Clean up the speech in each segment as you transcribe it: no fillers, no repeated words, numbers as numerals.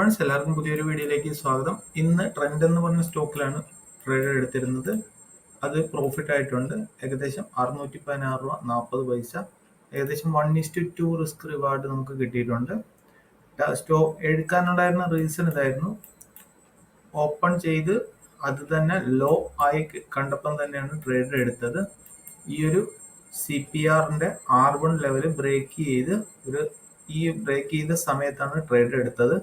Friends, എല്ലാവർക്കും പുതിയൊരു വീഡിയോയിലേക്ക് സ്വാഗതം. ഇന്ന് ട്രെൻഡ് എന്ന് പറഞ്ഞ സ്റ്റോക്കിലാണ് ട്രേഡ് എടുത്തിരുന്നത്. അത് പ്രോഫിറ്റ് ആയിട്ടുണ്ട്. ഏകദേശം 616 രൂപ 40 പൈസ. ഏകദേശം 1:2 റിസ്ക് റിവാർഡ് നമുക്ക് കിട്ടിയിട്ടുണ്ട്. സ്റ്റോക്ക് എടുക്കാനുണ്ടായിരുന്ന റീസൺ ഇതായിരുന്നു. ഓപ്പൺ ചെയ്ത് അത് തന്നെ ലോ ആയി കണ്ടപ്പം തന്നെയാണ് ട്രേഡ് എടുത്തത്. ഈ ഒരു CPRന്റെ R1 ലെവല് ബ്രേക്ക് ചെയ്ത് ബ്രേക്ക് ചെയ്ത സമയത്താണ് ട്രേഡ് എടുത്തത്.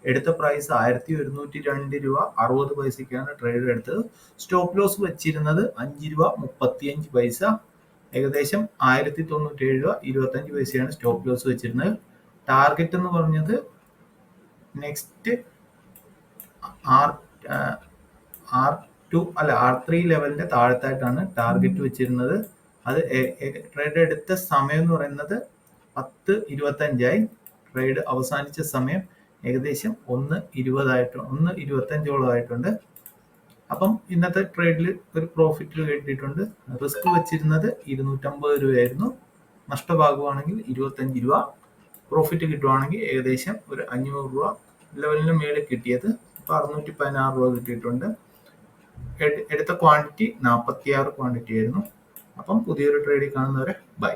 എടുത്ത പ്രൈസ് 1102 രൂപ 60 പൈസയ്ക്കാണ് ട്രേഡ് എടുത്തത്. സ്റ്റോപ്പ് ലോസ് വെച്ചിരുന്നത് 5 രൂപ 35 പൈസ. ഏകദേശം 1097 രൂപ 25 പൈസയാണ് സ്റ്റോപ്പ് ലോസ് വെച്ചിരുന്നത്. ടാർഗറ്റ് എന്ന് പറഞ്ഞത് നെക്സ്റ്റ് R3 ലെവലിന്റെ താഴത്തായിട്ടാണ് ടാർഗറ്റ് വെച്ചിരുന്നത്. അത് ട്രേഡ് എടുത്ത സമയം എന്ന് പറയുന്നത് 10:25 ട്രേഡ് അവസാനിച്ച സമയം ഏകദേശം 1:25 ആയിട്ടുണ്ട്. അപ്പം ഇന്നത്തെ ട്രേഡിൽ ഒരു പ്രോഫിറ്റ് കിട്ടിയിട്ടുണ്ട്. റിസ്ക് വെച്ചിരുന്നത് 250 രൂപയായിരുന്നു. നഷ്ടഭാഗമാണെങ്കിൽ 25 രൂപ. പ്രോഫിറ്റ് കിട്ടുവാണെങ്കിൽ ഏകദേശം ഒരു 500 രൂപ ലെവലിന് മേളിൽ കിട്ടിയത്. ഇപ്പൊ 616 രൂപ കിട്ടിയിട്ടുണ്ട്. എടുത്ത ക്വാണ്ടിറ്റി 46 ക്വാണ്ടിറ്റി ആയിരുന്നു. അപ്പം പുതിയൊരു ട്രേഡിൽ കാണുന്നവരെ ബൈ.